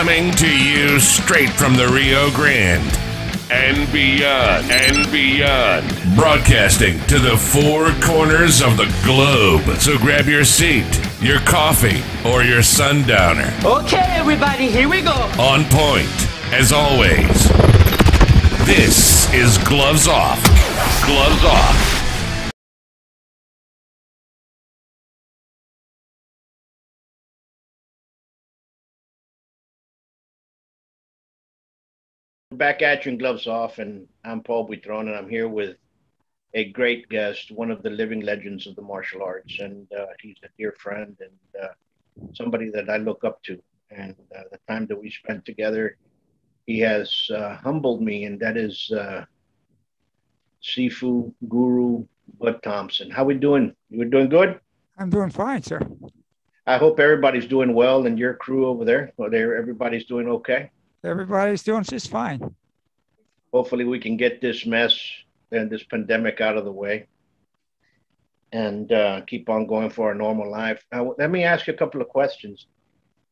Coming to you straight from the Rio Grande and beyond. Broadcasting to the four corners of the globe. So grab your seat, your coffee, or your sundowner. Okay, everybody, here we go. On point, as always. This is Gloves Off. Gloves Off. Back at you and Gloves Off, and I'm Paul Buitron, and I'm here with a great guest, one of the living legends of the martial arts, and he's a dear friend and somebody that I look up to. And the time that we spent together, he has humbled me, and that is Sifu Guro Bud Thompson. How we doing? You doing good? I'm doing fine, sir. I hope everybody's doing well, and your crew over there, everybody's doing okay? Everybody's doing just fine. Hopefully we can get this mess and this pandemic out of the way and keep on going for our normal life. Now, let me ask you a couple of questions.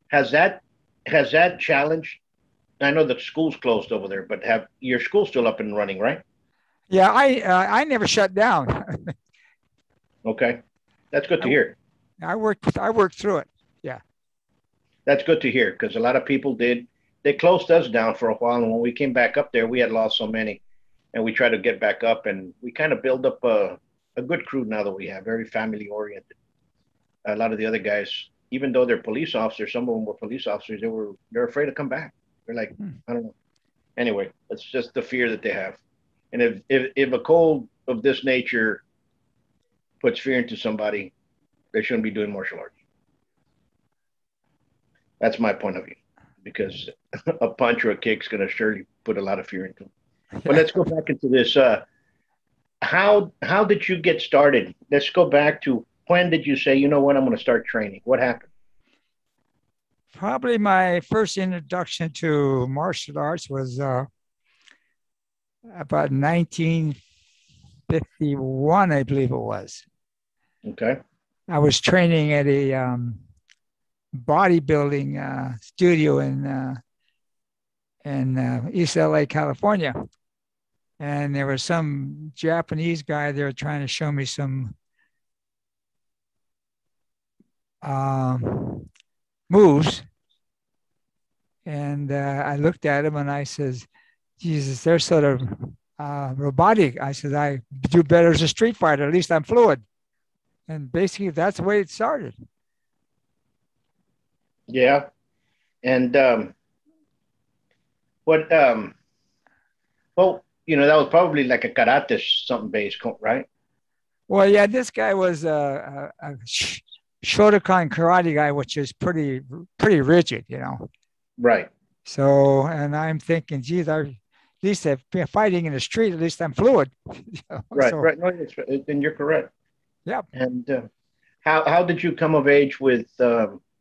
Has that challenged? I know the school's closed over there, but have your school still up and running, right? Yeah, I never shut down. Okay, that's good to hear. I worked through it. Yeah, that's good to hear, because a lot of people did. They closed us down for a while, and when we came back up there, we had lost so many, and we tried to get back up, and we kind of build up a good crew now that we have, very family oriented. A lot of the other guys, even though they're police officers, some of them were police officers, they're afraid to come back. They're like, I don't know. Anyway, it's just the fear that they have. And if a cold of this nature puts fear into somebody, they shouldn't be doing martial arts. That's my point of view, because a punch or a kick is going to surely put a lot of fear into them. But let's go back into this. How did you get started? Let's go back to, when did you say, you know what, I'm going to start training? What happened? Probably my first introduction to martial arts was about 1951, I believe it was. Okay. I was training at a bodybuilding studio in East LA, California. And there was some Japanese guy there trying to show me some moves. And I looked at him and I says, Jesus, they're sort of robotic. I said, I do better as a street fighter. At least I'm fluid. And basically that's the way it started. Yeah. And well, you know, that was probably like a karate something based, right? Well, yeah, this guy was a Shotokan karate guy, which is pretty rigid, you know. Right. So, and I'm thinking, geez, at least if fighting in the street, at least I'm fluid. You know? Right, so, right. No, and you're correct. Yeah. And how did you come of age with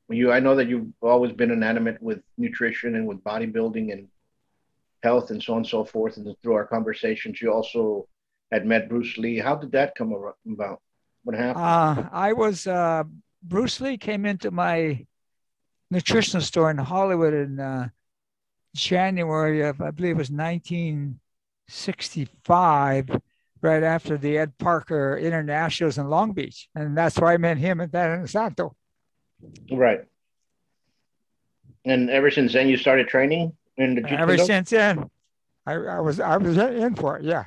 you? I know that you've always been inanimate with nutrition and with bodybuilding and health and so on and so forth. And through our conversations, you also had met Bruce Lee. How did that come about? What happened? I was Bruce Lee came into my nutritional store in Hollywood in January of, I believe it was 1965, right after the Ed Parker Internationals in Long Beach. And that's where I met him at that in Santo. Right. And ever since then, you started training in the jiu-jitsu? Ever since then, I was in for it, yeah.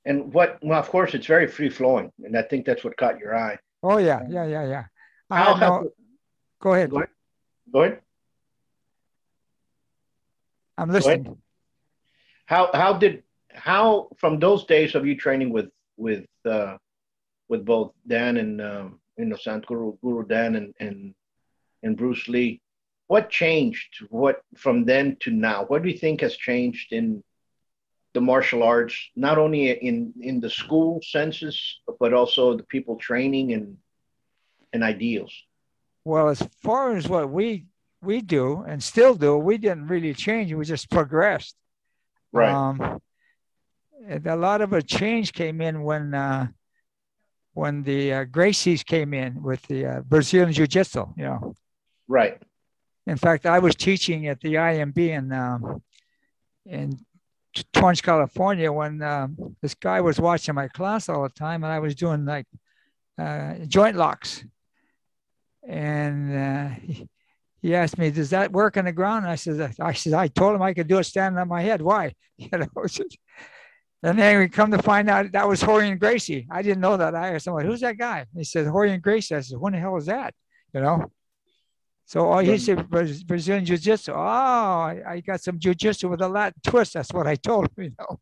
And well, of course, it's very free-flowing, and I think that's what caught your eye. Oh, yeah. Go ahead. Go ahead. I'm listening. How from those days of you training with both Dan and Guro Dan and Bruce Lee, what changed? What from then to now? What do you think has changed in the martial arts, not only in the school senses, but also the people training and ideals? Well, as far as what we do and still do, we didn't really change. We just progressed. Right. And a lot of a change came in when the Gracies came in with the Brazilian Jiu-Jitsu, you know. Right. In fact, I was teaching at the IMB in Torrance, California, when this guy was watching my class all the time, and I was doing like joint locks. And he asked me, "Does that work on the ground?" And I told him I could do it standing on my head. Why? You know. And then we come to find out that was Horian Gracie. I didn't know that. I asked him, "Who's that guy?" And he said, "Horian Gracie." I said, "When the hell is that?" You know. So he said, "Brazilian Jiu-Jitsu." Oh, I got some Jiu-Jitsu with a Latin twist. That's what I told him. You know.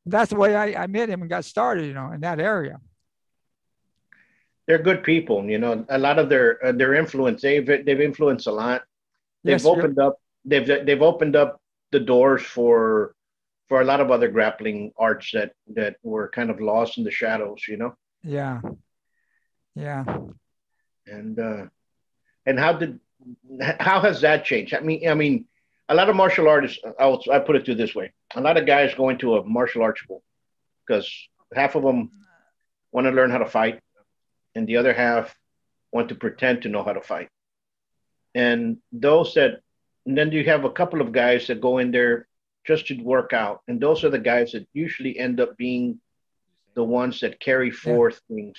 That's the way I met him and got started. You know, in that area. They're good people, you know. A lot of their influence, they've influenced a lot. They've opened up they've opened up the doors for a lot of other grappling arts that were kind of lost in the shadows, you know. Yeah. And how has that changed? I mean, a lot of martial artists. I put it to this way: a lot of guys go into a martial arts school because half of them want to learn how to fight, and the other half want to pretend to know how to fight. And then you have a couple of guys that go in there just to work out. And those are the guys that usually end up being the ones that carry forth things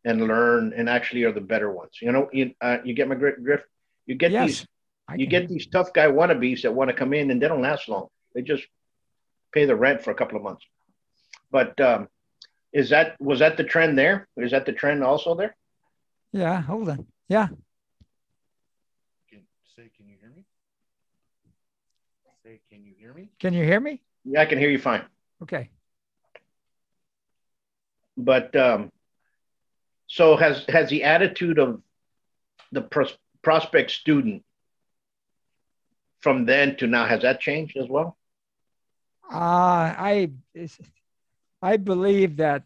and learn and actually are the better ones. You know, you get my drift? You get these tough guy wannabes that want to come in and they don't last long. They just pay the rent for a couple of months. But was that the trend there? Is that the trend also there? Yeah, hold on. Yeah. Can you hear me? Can you hear me? Can you hear me? Yeah, I can hear you fine. Okay. But so has the attitude of the prospect student from then to now, has that changed as well? I believe that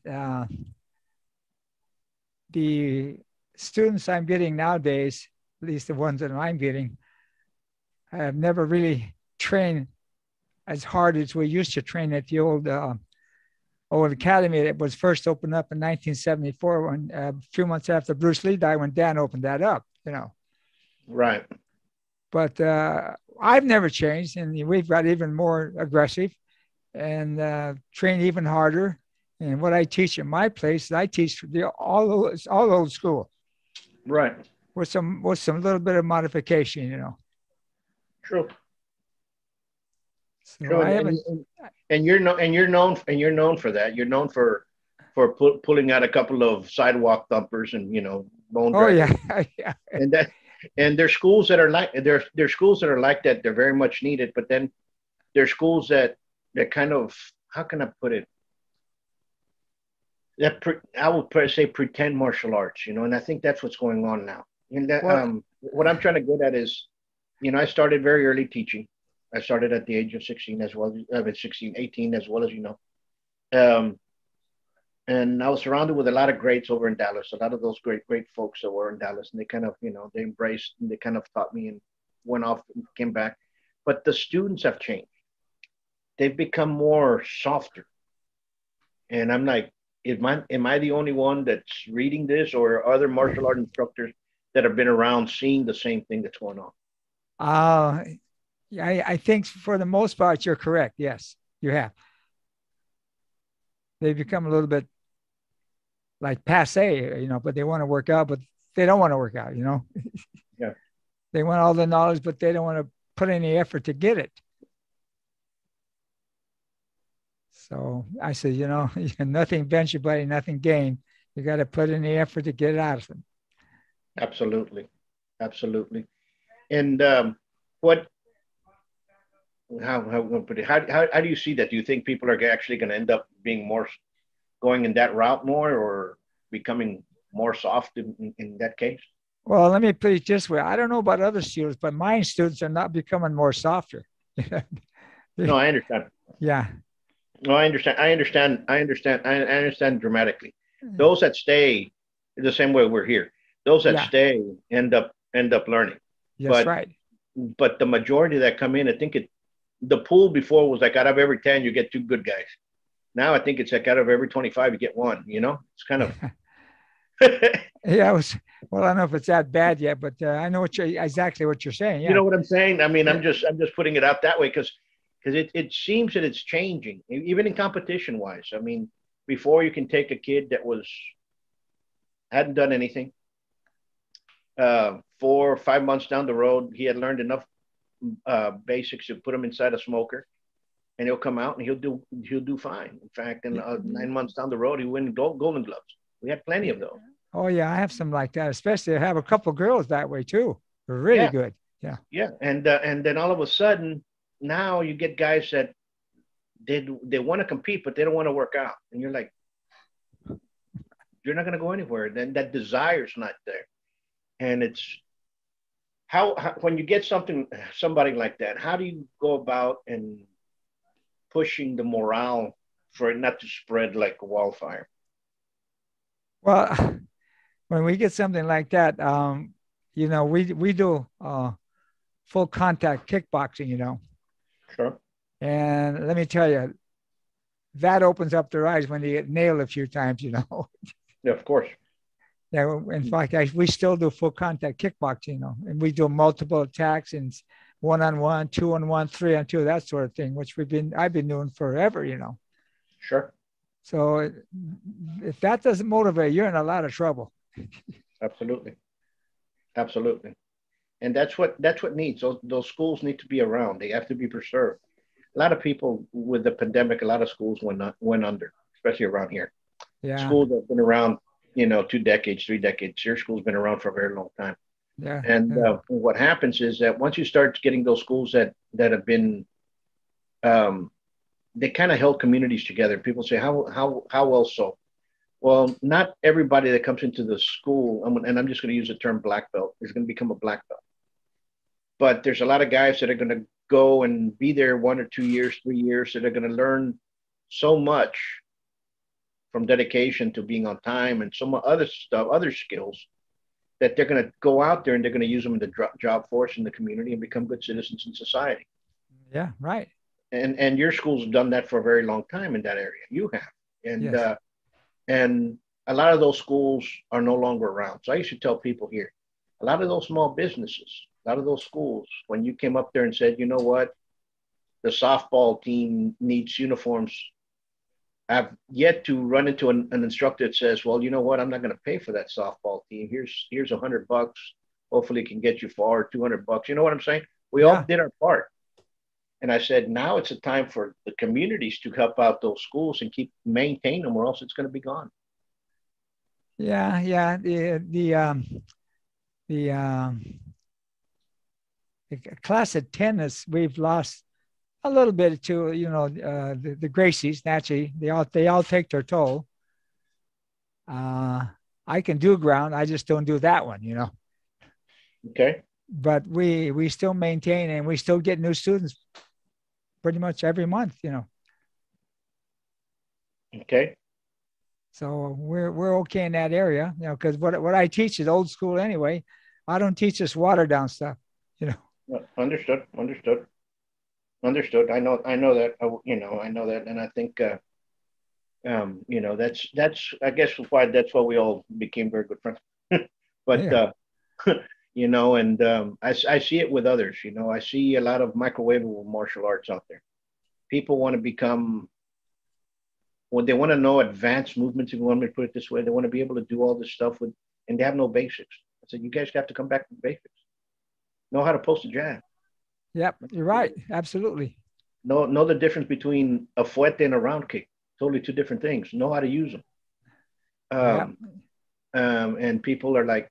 the students I'm getting nowadays, at least the ones that I'm getting, have never really trained as hard as we used to train at the old academy that was first opened up in 1974, when a few months after Bruce Lee died, when Dan opened that up, you know. Right. But I've never changed, and we've got even more aggressive and train even harder. And what I teach in my place, I teach all old school. Right. With some little bit of modification, you know. True. So True. And you're known for that. You're known for pulling out a couple of sidewalk thumpers and, you know, bone draggers. Yeah. And there's schools that are like there's schools that are like that. They're very much needed. But then there's schools that kind of, how can I put it? I would say pretend martial arts, you know, and I think that's what's going on now. And that, what I'm trying to get at is, you know, I started very early teaching. I started at the age of 16 as well, 18 as well, as you know. And I was surrounded with a lot of greats over in Dallas, a lot of those great folks that were in Dallas, and they kind of, you know, they embraced and they kind of taught me and went off and came back. But the students have changed. They've become more softer. And I'm like, am I the only one that's reading this, or are other martial art instructors that have been around seeing the same thing that's going on? I think for the most part, you're correct. Yes, you have. They've become a little bit like passe, you know, but they want to work out, but they don't want to work out, you know. Yeah. They want all the knowledge, but they don't want to put any effort to get it. So I said, you know, nothing venture, buddy, nothing gain. You got to put in the effort to get it out of them. Absolutely. And how do you see that? Do you think people are actually going to end up being more, going in that route more, or becoming more soft in that case? Well, let me put it this way. I don't know about other students, but my students are not becoming more softer. No, I understand. Yeah. No, I understand dramatically. Those that stay the same way we're here. Those that stay end up learning. That's right. But the majority that come in, I think the pool before was like out of every 10 you get 2 good guys. Now I think it's like out of every 25 you get 1. You know, it's kind of. Yeah, Well, I don't know if it's that bad yet, but I know exactly what you're saying. Yeah. You know what I'm saying? I mean, Yeah. I'm just putting it out that way because it seems that it's changing, even in competition wise. I mean, before you can take a kid that hadn't done anything, 4 or 5 months down the road, he had learned enough basics to put him inside a smoker, and he'll come out and he'll do fine. In fact, in 9 months down the road, he win Golden Gloves. We had plenty of those. Oh yeah, I have some like that. Especially I have a couple girls that way too. They're really Yeah. good. Yeah. Yeah, and then all of a sudden, now you get guys that they want to compete, but they don't want to work out, and you're like, you're not going to go anywhere. Then that desire's not there, and it's how when you get somebody like that, how do you go about and pushing the morale for it not to spread like a wildfire? Well, when we get something like that, we do full contact kickboxing, Sure. and let me tell you, that opens up their eyes when they get nailed a few times. Yeah, of course. Yeah, in fact, we still do full contact kickboxing, and we do multiple attacks and 1-on-1, 2-on-1, 3-on-2, that sort of thing, which I've been doing forever. Sure. So if that doesn't motivate, you're in a lot of trouble. Absolutely. Absolutely. And that's what needs. Those schools need to be around. They have to be preserved. A lot of people with the pandemic, a lot of schools went under, especially around here. Yeah. Schools that have been around, 2 decades, 3 decades. Your school's been around for a very long time. Yeah. And what happens is that once you start getting those schools that have been, they kind of held communities together. People say, how well so? Well, not everybody that comes into the school, and I'm just going to use the term black belt, is going to become a black belt. But there's a lot of guys that are going to go and be there 1 or 2 years, 3 years, that are going to learn so much from dedication to being on time and some other stuff, other skills, that they're going to go out there and they're going to use them in the job force in the community and become good citizens in society. Yeah, right. And your school's done that for a very long time in that area. You have. And Yes. And a lot of those schools are no longer around. So I used to tell people here, a lot of those small businesses, a lot of those schools, when you came up there and said, you know what, the softball team needs uniforms, I've yet to run into an instructor that says, well, you know what, I'm not going to pay for that softball team. Here's $100. Hopefully it can get you far, $200. You know what I'm saying? We all did our part. And I said, now it's a time for the communities to help out those schools and maintain them, or else it's going to be gone. Yeah, yeah. The class of tennis, we've lost a little bit to the Gracies. Naturally, they all take their toll. I can do ground, I just don't do that one. Okay. But we still maintain, and we still get new students pretty much every month. Okay. So we're okay in that area, because what I teach is old school anyway. I don't teach this watered down stuff. Understood. I know that. I know that, and I think that's I guess that's why we all became very good friends. But Yeah. and I see it with others. I see a lot of microwavable martial arts out there. People want to become, when they want to know advanced movements, if you want me to put it this way, they want to be able to do all this stuff and they have no basics. I said, you guys have to come back to the basics. Know how to post a jab. Yep, you're right. Absolutely. Know the difference between a fuerte and a round kick. Totally two different things. Know how to use them. And people are like,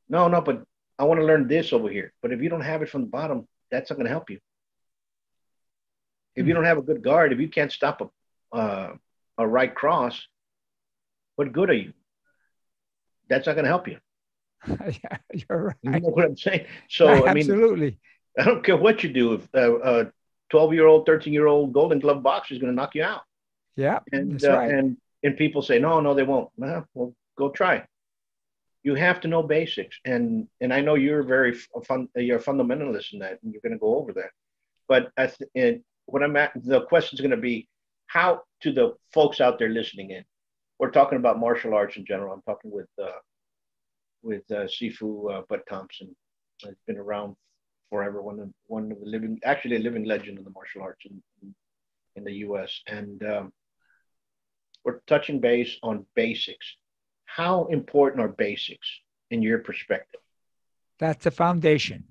no, but I want to learn this over here. But if you don't have it from the bottom, that's not going to help you. If you don't have a good guard, if you can't stop a right cross, what good are you? That's not going to help you. Yeah, you're right. You know what I'm saying? So, absolutely. I don't care what you do. If a 12-year-old, 13-year-old Golden Glove boxer is going to knock you out. Yeah, and that's right. And people say, no, they won't. Well, go try. You have to know basics, and I know you're you're a fundamentalist in that, and you're going to go over that. But the question is going to be, how to the folks out there listening in. We're talking about martial arts in general. I'm talking with Sifu Bud Thompson. He's been around forever. One of the living, actually a living legend of the martial arts in the U.S. And we're touching base on basics. How important are basics in your perspective? That's the foundation.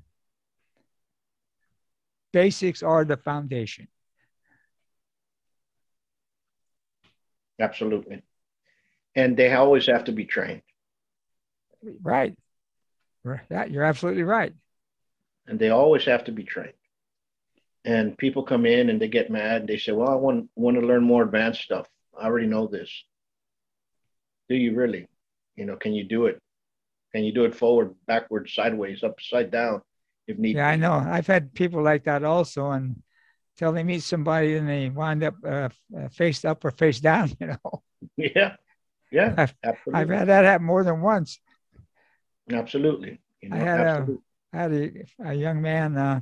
Basics are the foundation. Absolutely. And they always have to be trained. Right. You're absolutely right. And they always have to be trained. And people come in and they get mad. They say, well, I want to learn more advanced stuff. I already know this. Do you really? Can you do it? Can you do it forward, backwards, sideways, upside down if need be? I know. I've had people like that also. And till they meet somebody and they wind up face up or face down, Yeah. Yeah. Absolutely. I've had that happen more than once. Absolutely. I had a young man,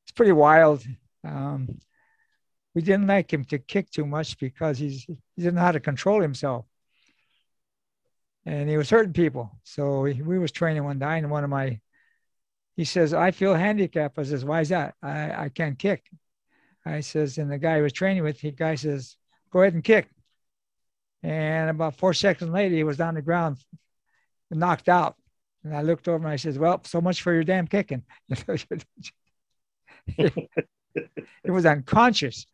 it's pretty wild. We didn't like him to kick too much because he didn't know how to control himself. And he was hurting people. So we was training one day, and he says, I feel handicapped. I says, why is that? I can't kick. I says, and the guy I was training with, the guy says, go ahead and kick. And about 4 seconds later, he was on the ground, knocked out. And I looked over and I says, well, so much for your damn kicking. It was unconscious.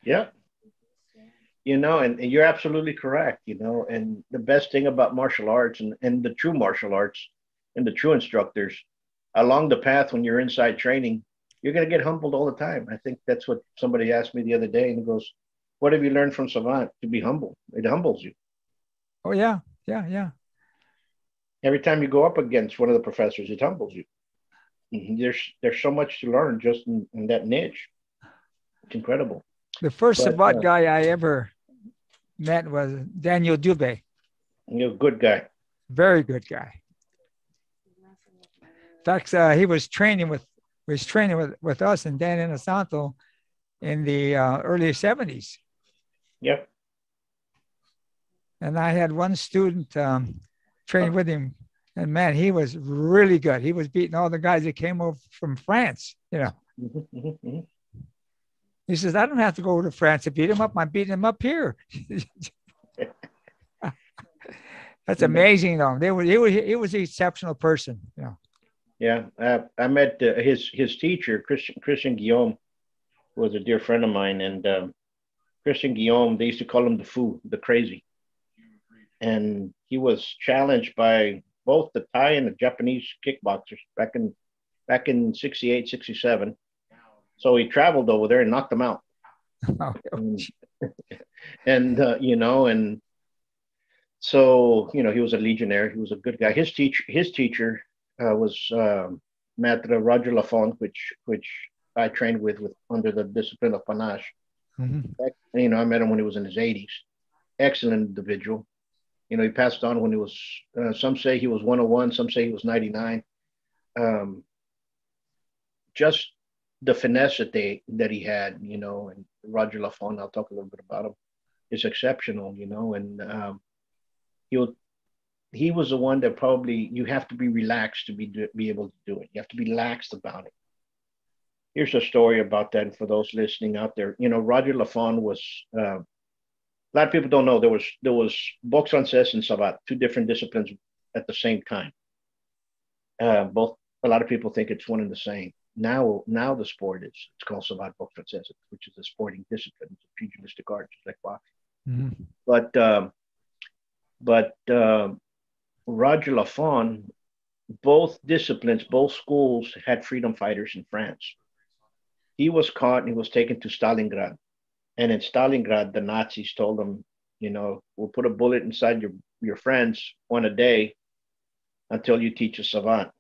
Yeah. And you're absolutely correct, and the best thing about martial arts and the true martial arts and the true instructors, along the path when you're inside training, you're going to get humbled all the time. I think that's what somebody asked me the other day, and goes, what have you learned from Savant? To be humble. It humbles you. Oh, yeah. Yeah. Every time you go up against one of the professors, it humbles you. There's so much to learn just in that niche. It's incredible. The first Savant guy I ever met was Daniel Dubé. Good guy. Very good guy. In fact, he was training with us and Dan Inosanto in the early 70s. Yep. And I had one student train with him, and man, he was really good. He was beating all the guys that came over from France, Mm-hmm. He says, I don't have to go to France to beat him up. I'm beating him up here. That's amazing, though. He was an exceptional person. Yeah, I met his teacher, Christian Guillaume, was a dear friend of mine, and Christian Guillaume, they used to call him the Foo, the crazy, and he was challenged by both the Thai and the Japanese kickboxers back in 68, 67. So he traveled over there and knocked them out. And so he was a legionnaire. He was a good guy. His teacher was Maitre Roger Lafont, which I trained with under the discipline of panache. Mm-hmm. I met him when he was in his 80s. Excellent individual. He passed on when he was. Some say he was 101. Some say he was 99. Just the finesse that he had, and Roger Lafont, I'll talk a little bit about him, is exceptional, and he was the one that probably you have to be relaxed to be able to do it. You have to be laxed about it. Here's a story about that for those listening out there. Roger Lafont was a lot of people don't know there was boxe française and savate, two different disciplines at the same time. Both a lot of people think it's one and the same. Now the sport it's called savate boxe française, which is a sporting discipline. It's a pugilistic art, just like boxing. Mm-hmm. But Roger Lafont, both disciplines, both schools had freedom fighters in France. He was caught and he was taken to Stalingrad. And in Stalingrad, the Nazis told him, we'll put a bullet inside your friends one a day until you teach a savant.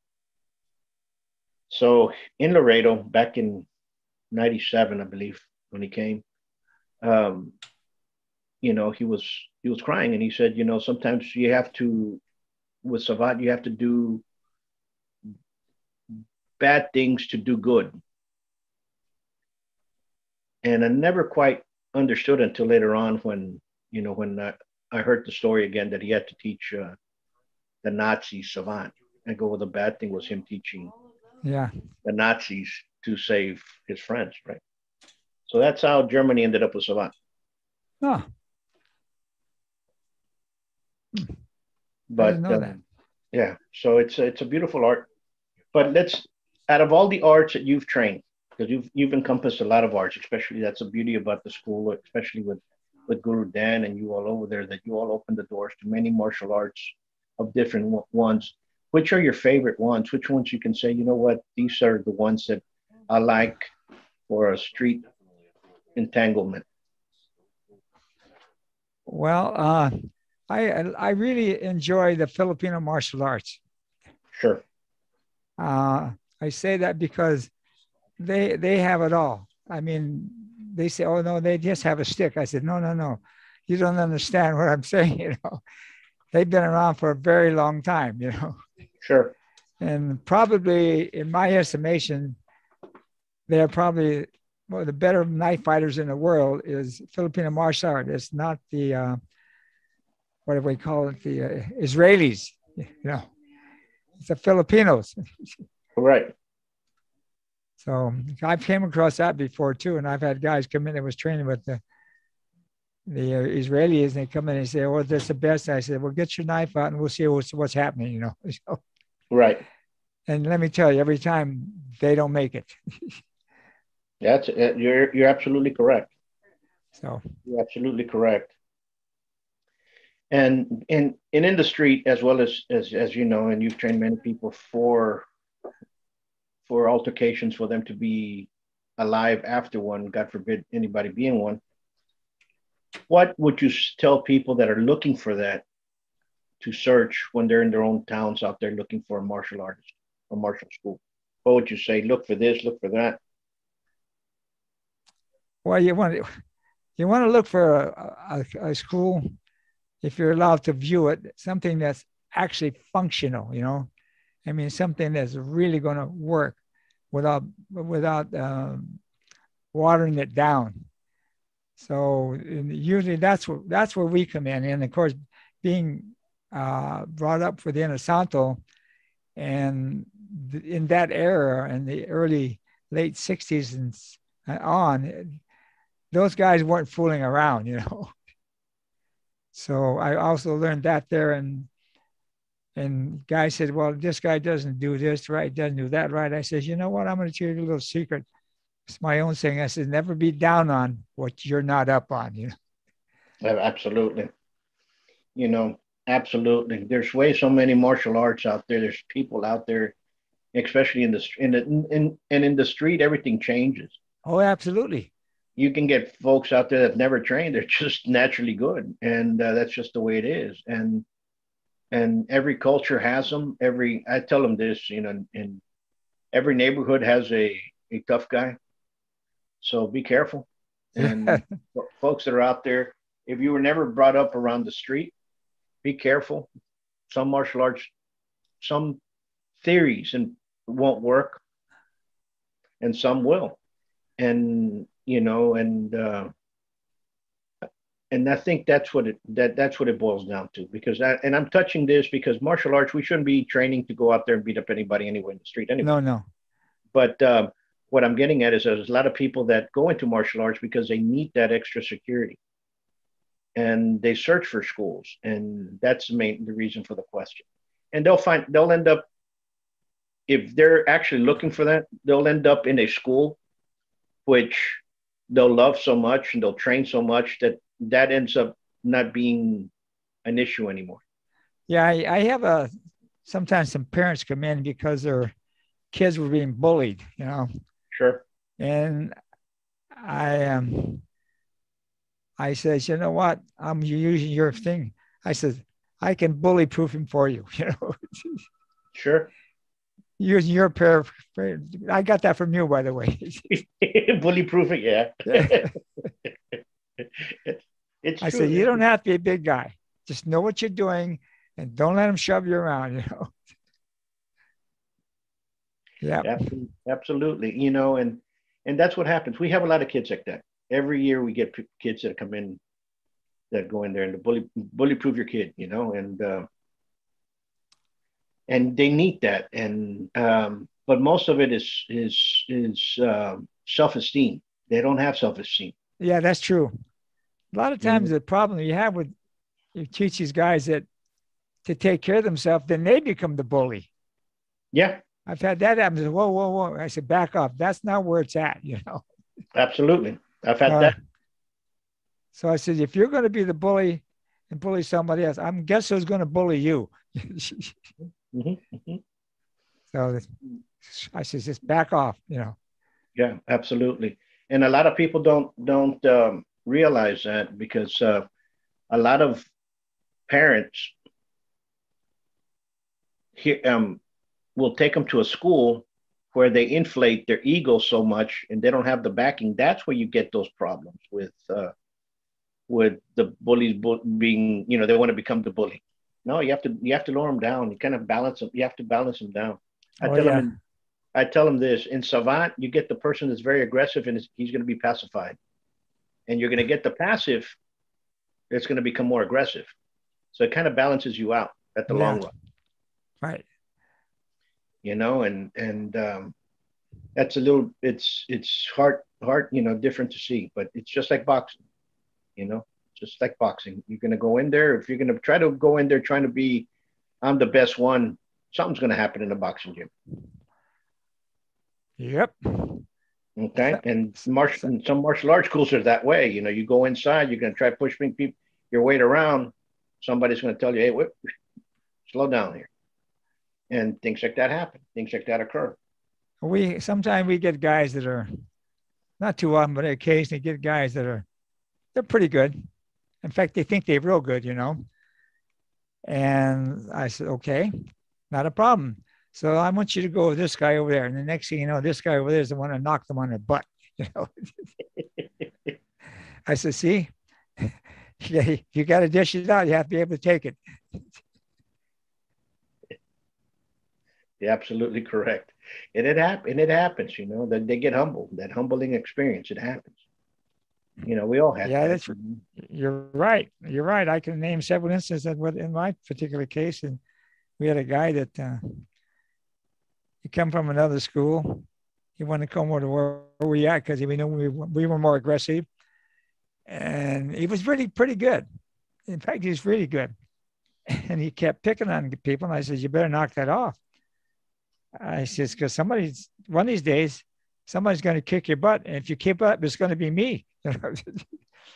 So in Laredo, back in 97, I believe, when he came, he was crying, and he said, sometimes you have to, with savant, you have to do bad things to do good. And I never quite understood until later on when I heard the story again that he had to teach the Nazi savant. I go, well, the bad thing was him teaching Yeah. the Nazis to save his friends, right? So that's how Germany ended up with savant. Oh, I But didn't know that. yeah, so it's a beautiful art. But let's out of all the arts that you've trained, because you've encompassed a lot of arts, especially that's the beauty about the school, especially with Guru Dan and you all over there, that you all opened the doors to many martial arts of different ones. Which are your favorite ones? Which ones you can say, you know what, these are the ones that I like for a street entanglement? Well, I really enjoy the Filipino martial arts. Sure. I say that because they have it all. I mean, they say, "Oh no, they just have a stick." I said, "No, no, no, you don't understand what I'm saying." They've been around for a very long time. Sure. And probably, in my estimation, they're probably one of the better knife fighters in the world. Is Filipino martial art. It's not the what do we call it? The Israelis. It's the Filipinos. Right. So I've came across that before too, and I've had guys come in that was training with the Israelis, and they come in and say, "Well, that's the best." I said, "Well, get your knife out, and we'll see what's happening." So, Right. and let me tell you, every time they don't make it. That's you're absolutely correct. So You're absolutely correct. And in the street, as well as you know, and you've trained many people for altercations, for them to be alive after one, God forbid anybody being one. What would you tell people that are looking for that to search when they're in their own towns out there looking for a martial artist or martial school? What would you say? Look for this, look for that. well, you want to look for a school, if you're allowed to view it, something that's actually functional. I mean, something that's really going to work without watering it down. So usually that's where we come in. And of course, being brought up for the Inosanto, and in that era, in the early late '60s and on, those guys weren't fooling around. So I also learned that there, and guy said, "Well, this guy doesn't do this right, doesn't do that right." I says, "You know what? I'm going to tell you a little secret. It's my own thing." I said, "Never be down on what you're not up on." Absolutely. You know, absolutely. There's way so many martial arts out there. There's people out there, especially in the street. Everything changes. Oh, absolutely. You can get folks out there that never trained. They're just naturally good, and that's just the way it is. And every culture has them. I tell them this, in every neighborhood has a tough guy. So be careful. And folks that are out there, if you were never brought up around the street, be careful. Some martial arts, some theories and won't work, and some will. And and I think that's what it boils down to. And I'm touching this because martial arts, we shouldn't be training to go out there and beat up anybody anywhere in the street anyway. No, no. But what I'm getting at is there's a lot of people that go into martial arts because they need that extra security, and they search for schools, and that's the reason for the question. And they'll end up, if they're actually looking for that, they'll end up in a school which they'll love so much and they'll train so much that ends up not being an issue anymore. Yeah, I have sometimes some parents come in because their kids were being bullied, Sure. and I said, "You know what? I'm using your thing." I said, "I can bully proof him for you." Sure. Using your pair. I got that from you, by the way. Bully proofing, yeah. It's I true. said, "You don't have to be a big guy. Just know what you're doing, and don't let them shove you around." Yeah. Absolutely. And that's what happens. We have a lot of kids like that. Every year we get kids that come in, that go in there and bully proof your kid, and and they need that. And but most of it is self-esteem. They don't have self-esteem. Yeah, that's true. A lot of You times know? the problem you have with you teach these guys that to take care of themselves, then they become the bully. Yeah, I've had that happen. Whoa, whoa, whoa. I said, back off. That's not where it's at, absolutely. I've had Uh, that. so I said, if you're going to be the bully and bully somebody else, I'm guess who's going to bully you. Hmm. Hmm. So I said, just back off. Yeah, absolutely. And a lot of people don't realize that because a lot of parents here will take them to a school where they inflate their ego so much and they don't have the backing. That's where you get those problems with the bullies being, they want to become the bully. No, you have to lower them down. You kind of balance them. You have to balance them down. I Oh, tell them yeah. in I tell them this in Savant, you get the person that's very aggressive and he's going to be pacified, and you're going to get the passive that's going to become more aggressive. So it kind of balances you out at the Yeah. long run, Right. and that's it's hard, different to see, but it's just like boxing, you know, just like boxing. You're going to go in there if you're going to try to go in there trying to be I'm the best one. Something's going to happen in the boxing gym. Yep. Okay, So, and so, some martial arts schools are that way. You go inside, you're going to try pushing people your weight around. Somebody's going to tell you, "Hey, wait, slow down here," and things like that happen. Things like that occur. we sometimes we get guys that are not too often, but occasionally get guys that they're pretty good. In fact, they think they're real good. And I said, okay, not a problem. So I want you to go with this guy over there. And the next thing you know, this guy over there is the one to knock them on their butt. You know, I said, see, you got to dish it out. You have to be able to take it. You're absolutely correct. And it happens. That they get humbled. That humbling experience. It happens. We all had Yeah, that. that's you're right. You're right. I can name several instances that in my particular case, and we had a guy that he come from another school. He wanted to come over to where we at because we knew we were more aggressive, and he was really pretty good. In fact, he was really good, and he kept picking on people. And I said, "You better knock that off." I says, "Because one of these days, somebody's going to kick your butt, and if you keep up, it's going to be me."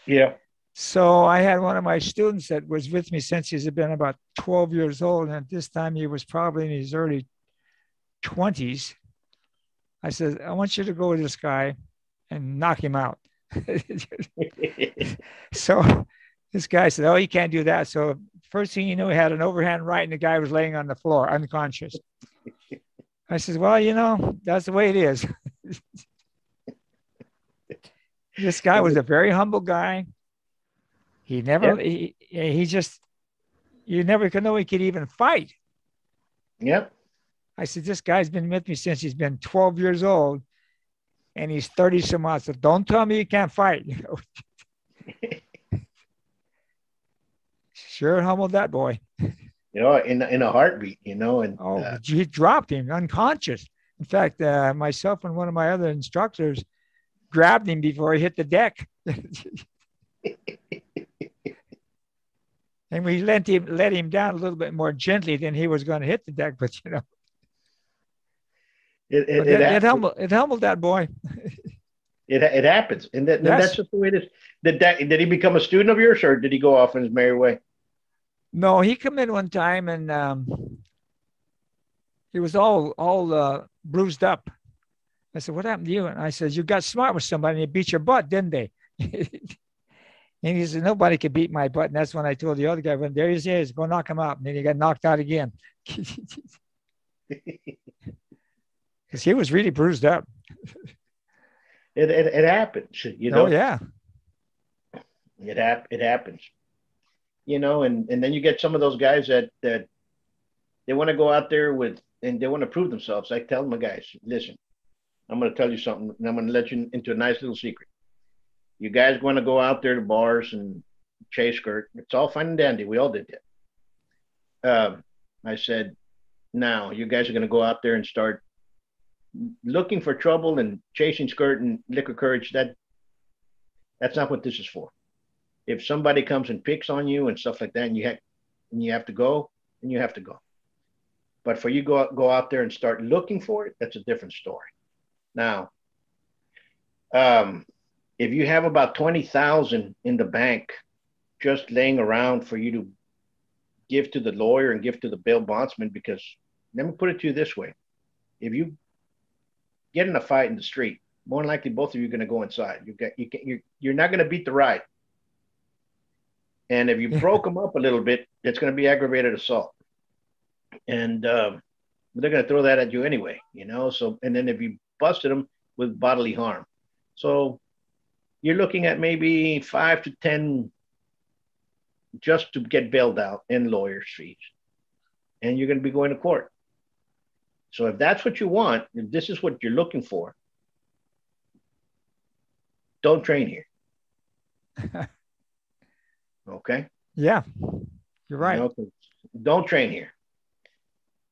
Yeah. So I had one of my students that was with me since he's been about 12 years old, and at this time he was probably in his early 20s. I said, I want you to go with this guy and knock him out. So this guy said, oh, you can't do that. So first thing you know, he had an overhand right, and the guy was laying on the floor, unconscious. I said, well, that's the way it is. This guy was a very humble guy. He never, Yep. he just, you never could know he could even fight. Yep. I said, this guy's been with me since he's been 12 years old and he's 30 some odd. So don't tell me you can't fight. Sure humbled that boy. In a heartbeat, and Oh, he dropped him unconscious. In fact, myself and one of my other instructors grabbed him before he hit the deck. And we let him down a little bit more gently than he was going to hit the deck, but it humbled that boy. it happens, and Yes. that's just the way it is. Did he become a student of yours, or did he go off in his merry way? No, he come in one time and he was all bruised up. I said, "What happened to you?" And I said, "You got smart with somebody and they beat your butt, didn't they?" And he said, "Nobody could beat my butt." And that's when I told the other guy, "Well, there he is, go knock him out." And then he got knocked out again because he was really bruised up. It happens, Oh yeah. It happens, and then you get some of those guys that they want to go out there and they want to prove themselves. I tell my guys, listen, I'm going to tell you something, and I'm going to let you into a nice little secret. You guys want to go out there to bars and chase skirt. It's all fine and dandy. We all did that. I said, Now you guys are going to go out there and start looking for trouble and chasing skirt and liquor courage. That's not what this is for. If somebody comes and picks on you and stuff like that, and you have to go, and you have to go. But for you go out there and start looking for it, that's a different story. Now, if you have about 20,000 in the bank just laying around for you to give to the lawyer and give to the bail bondsman, because let me put it to you this way: if you get in a fight in the street, more than likely both of you are going to go inside. You're not going to beat the ride. And if you broke them up a little bit, it's going to be aggravated assault. And they're going to throw that at you anyway, you know? So, and then if you busted them with bodily harm. So you're looking at maybe 5 to 10 just to get bailed out and lawyers' fees. And you're going to be going to court. So if that's what you want, if this is what you're looking for, don't train here. Okay? Yeah, you're right. You know, don't train here.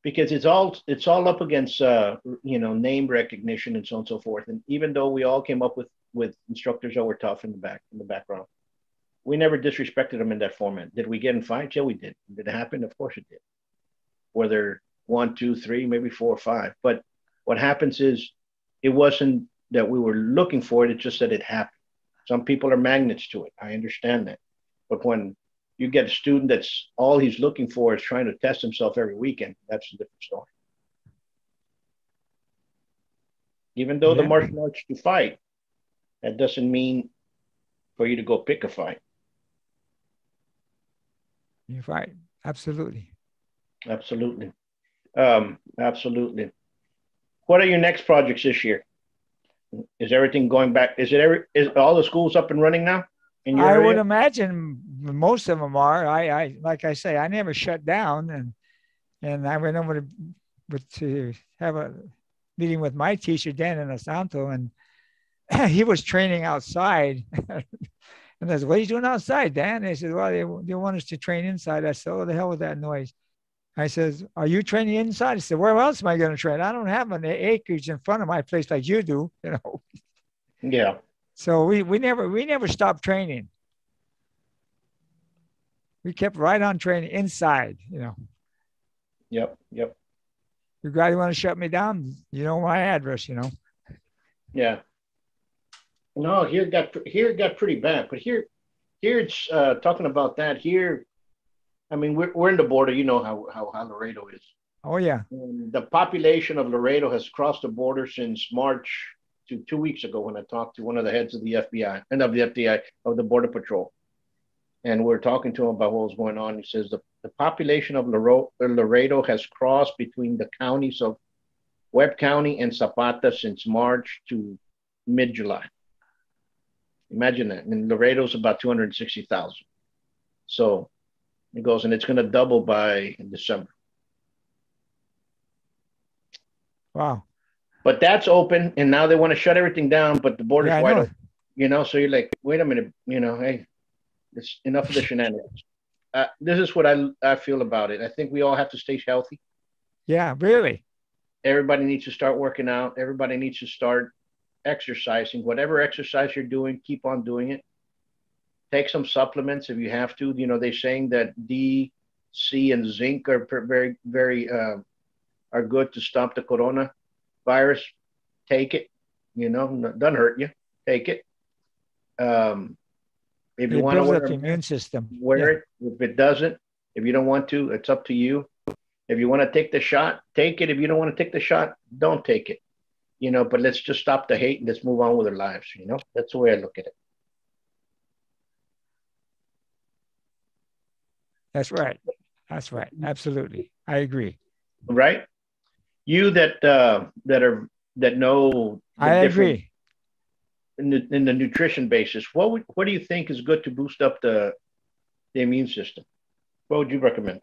Because it's all up against name recognition and so on and so forth. And even though we all came up with instructors that were tough in the background, we never disrespected them in that format. Did we get in fights? Yeah, we did. Did it happen? Of course it did. Whether 1, 2, 3, maybe 4 or 5. But what happens is it wasn't that we were looking for it. It's just that it happened. Some people are magnets to it. I understand that. But when you get a student that's all he's looking for is trying to test himself every weekend, that's a different story. Even though the martial arts to fight, that doesn't mean for you to go pick a fight. You're right. Absolutely. Absolutely. Absolutely. What are your next projects this year? Is everything going back? Is all the schools up and running now? I would imagine most of them are. I like I say, I never shut down, and I went over to have a meeting with my teacher Dan Inosanto, and he was training outside. And I said, "What are you doing outside, Dan?" And he said, "Well, they want us to train inside." I said, "Oh, the hell with that noise." I says, "Are you training inside?" He said, "Where else am I going to train? I don't have an acreage in front of my place like you do, you know." Yeah. So we never stopped training. We kept right on training inside, you know. Yep. You guys want to shut me down? You know my address, you know. Yeah. No, here it got pretty bad, but here it's talking about that here. I mean, we're in the border. You know how Laredo is. Oh yeah. And the population of Laredo has crossed the border since March to 2 weeks ago when I talked to one of the heads of the FBI and of the FBI of the Border Patrol. And we're talking to him about what was going on. He says the population of Laredo has crossed between the counties of Webb County and Zapata since March to mid-July. Imagine that. And Laredo's about 260,000. So it goes, and it's going to double by December. Wow. But that's open, and now they want to shut everything down, but the border's wide open. You know, so you're like, wait a minute, you know, hey, it's enough of the shenanigans. This is what I feel about it. I think we all have to stay healthy. Yeah, really. Everybody needs to start working out. Everybody needs to start exercising. Whatever exercise you're doing, keep on doing it. Take some supplements if you have to. You know, they're saying that D, C, and zinc are very, very are good to stop the coronavirus. Take it. You know, doesn't hurt you. Take it. If you want to wear the immune system, wear it. If it doesn't, if you don't want to, it's up to you. If you want to take the shot, take it. If you don't want to take the shot, don't take it. You know, but let's just stop the hate and let's move on with our lives. You know, that's the way I look at it. That's right. That's right. Absolutely. I agree. Right? You that know. I agree. In the nutrition basis, what do you think is good to boost up the immune system? What would you recommend?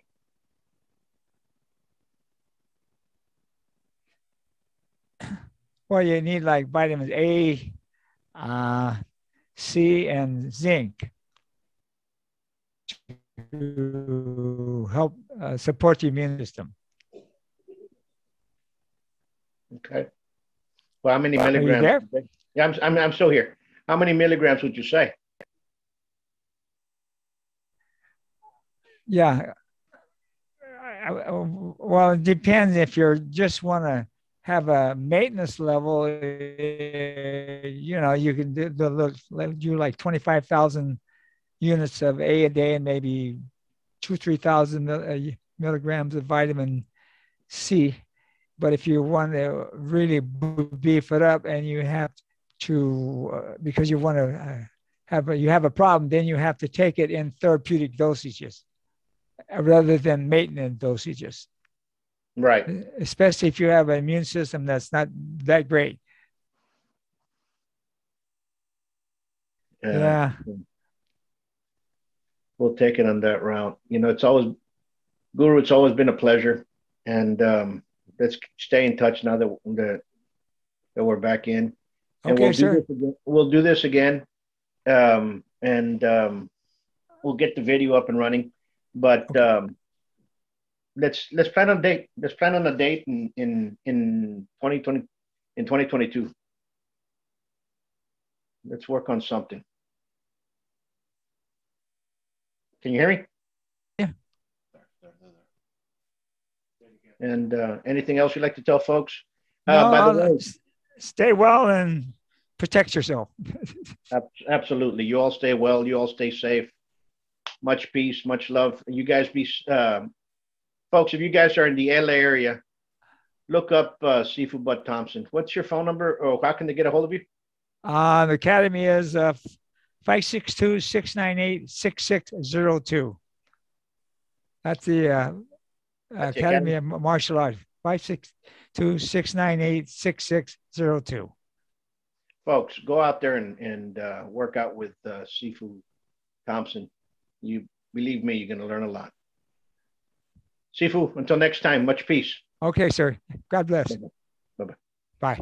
Well, you need like vitamins A, C, and zinc to help support the immune system. Okay. Well, how many Are you milligrams? there? Yeah, I'm still here. How many milligrams would you say? Yeah. Well, it depends if you just want to have a maintenance level. You can do like 25,000 units of A day and maybe 3,000 milligrams of vitamin C. But if you want to really beef it up and you have to, because you want to you have a problem, then you have to take it in therapeutic dosages rather than maintenance dosages. Right. Especially if you have an immune system that's not that great. Yeah. We'll take it on that route. It's always, Guru, it's always been a pleasure. And let's stay in touch now that we're back in. And Okay, sir. We'll do this again. And we'll get the video up and running. But okay. Let's plan on a date. Let's plan on a date in 2022. Let's work on something. Can you hear me? Yeah. And anything else you'd like to tell folks? No, by the way, stay well and protect yourself. Absolutely. You all stay well. You all stay safe. Much peace, much love. You guys be, folks, if you guys are in the LA area, look up Seafood Bud Thompson. What's your phone number, or how can they get a hold of you? The Academy is 562-698-6602. That's the Academy of Martial Arts. 562-698-6602. Folks, go out there and work out with Seafood Thompson. You believe me, you're going to learn a lot. Sifu, until next time, much peace. Okay, sir. God bless. Bye-bye. Bye.